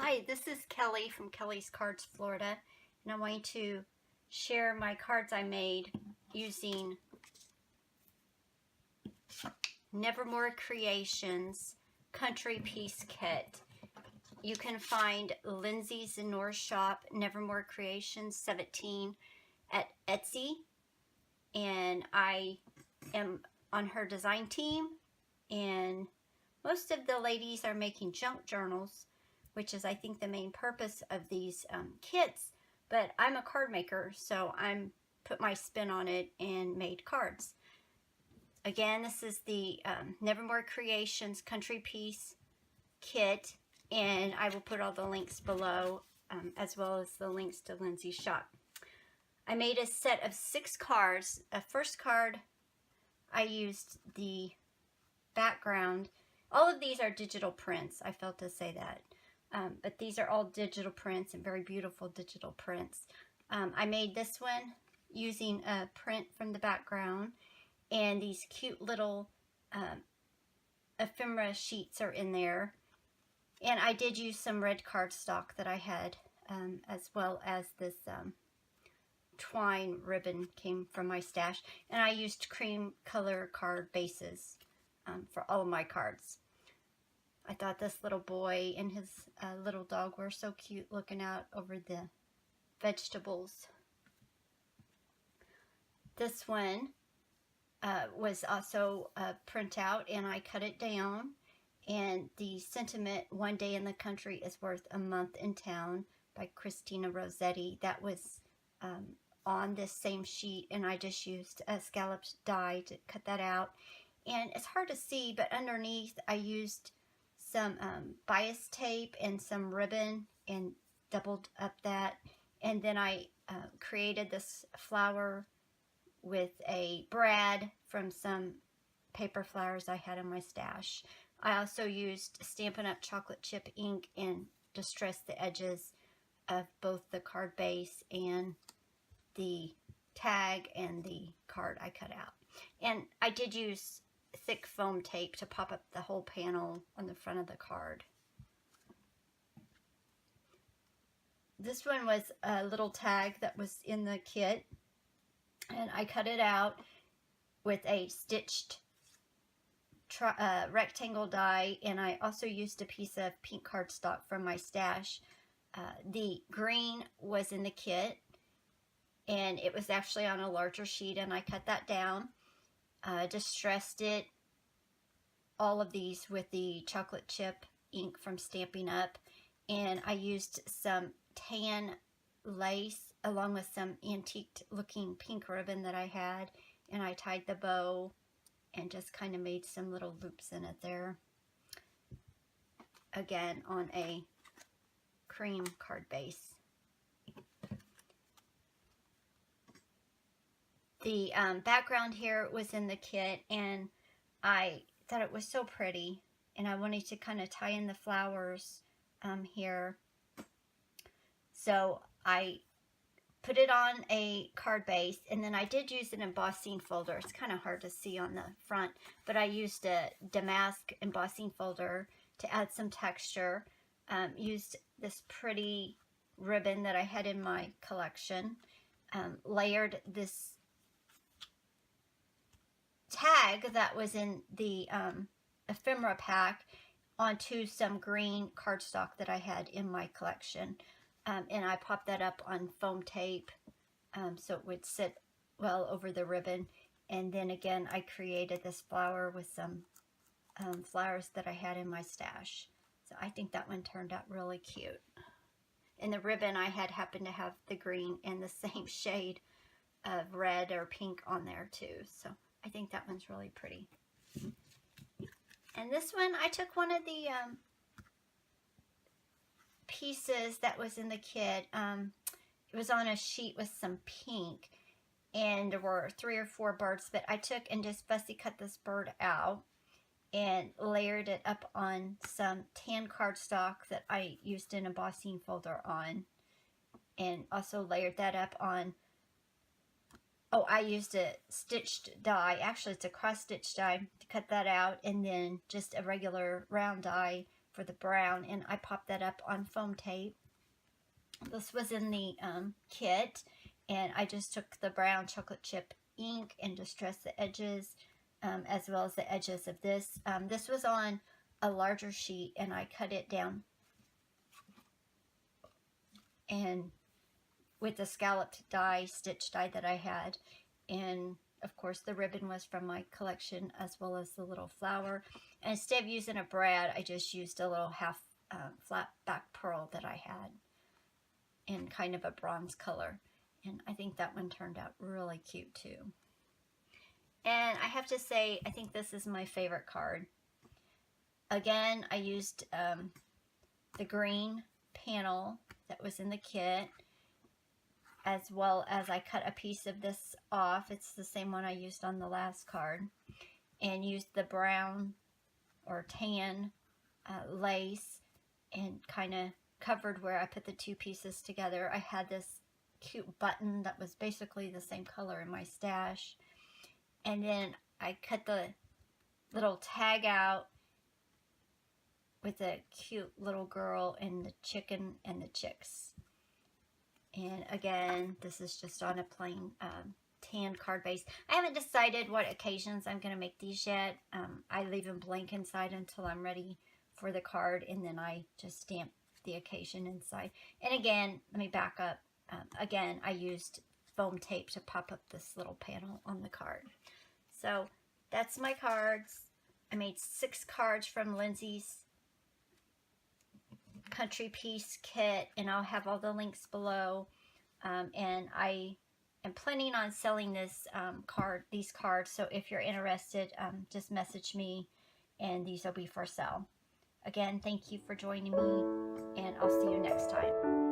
Hi, this is Kelly from Kelly's Cards, Florida, and I'm going to share my cards I made using Nevermore Creations Country Piece Kit. You can find Lindsay's and Nora's shop, Nevermore Creations 17 at Etsy, and I am on her design team, and most of the ladies are making junk journals, which is, I think, the main purpose of these kits. But I'm a card maker, so I'm put my spin on it and made cards. Again, this is the Nevermore Creations Country Piece Kit, and I will put all the links below, as well as the links to Lindsay's shop. I made a set of 6 cards. A first card, I used the background. All of these are digital prints. I felt to say that. But these are all digital prints and very beautiful digital prints. I made this one using a print from the background, and these cute little ephemera sheets are in there. And I did use some red cardstock that I had, as well as this twine ribbon came from my stash. And I used cream color card bases for all of my cards. I thought this little boy and his little dog were so cute looking out over the vegetables. This one was also a printout, and I cut it down. And the sentiment, "One day in the country is worth a month in town," by Christina Rossetti, that was on this same sheet, and I just used a scalloped die to cut that out. And it's hard to see, but underneath I used some bias tape and some ribbon and doubled up that. And then I created this flower with a brad from some paper flowers I had in my stash. I also used Stampin' Up! Chocolate chip ink and distressed the edges of both the card base and the tag and the card I cut out. And I did use thick foam tape to pop up the whole panel on the front of the card. This one was a little tag that was in the kit, and I cut it out with a stitched rectangle die, and I also used a piece of pink cardstock from my stash. The green was in the kit, and it was actually on a larger sheet, and I cut that down. Distressed it, all of these, with the chocolate chip ink from Stampin' Up! And I used some tan lace along with some antique looking pink ribbon that I had, and I tied the bow and just kind of made some little loops in it there. Again, on a cream card base. The background here was in the kit, and I thought it was so pretty, and I wanted to kind of tie in the flowers here. So I put it on a card base, and then I did use an embossing folder. It's kind of hard to see on the front, but I used a damask embossing folder to add some texture. Used this pretty ribbon that I had in my collection. Layered this tag that was in the ephemera pack onto some green cardstock that I had in my collection. And I popped that up on foam tape so it would sit well over the ribbon. And then again, I created this flower with some flowers that I had in my stash. So I think that one turned out really cute. And the ribbon I had happened to have the green and the same shade of red or pink on there too. So I think that one's really pretty. And this one, I took one of the pieces that was in the kit. It was on a sheet with some pink, and there were 3 or 4 birds, but I took and just fussy cut this bird out and layered it up on some tan cardstock that I used an embossing folder on, and also layered that up on, I used a stitched die. Actually, it's a cross-stitch die to cut that out, and then just a regular round die for the brown, and I popped that up on foam tape. This was in the kit, and I just took the brown chocolate chip ink and distressed the edges, as well as the edges of this. This was on a larger sheet, and I cut it down, and with the scalloped die, stitch die that I had, and of course the ribbon was from my collection, as well as the little flower. And instead of using a brad, I just used a little half flat back pearl that I had in kind of a bronze color, and I think that one turned out really cute too. And I have to say, I think this is my favorite card. Again, I used the green panel that was in the kit, as well as I cut a piece of this off. It's the same one I used on the last card, and used the brown or tan lace and kind of covered where I put the two pieces together. I had this cute button that was basically the same color in my stash, and then I cut the little tag out with a cute little girl and the chicken and the chicks. And again, this is just on a plain tan card base. I haven't decided what occasions I'm going to make these yet. I leave them blank inside until I'm ready for the card, and then I just stamp the occasion inside. And again, let me back up. Again, I used foam tape to pop up this little panel on the card. So that's my cards. I made 6 cards from Lindsay's Country Piece kit, and I'll have all the links below. And I am planning on selling these cards, so if you're interested, just message me, and these will be for sale. Again, thank you for joining me, and I'll see you next time.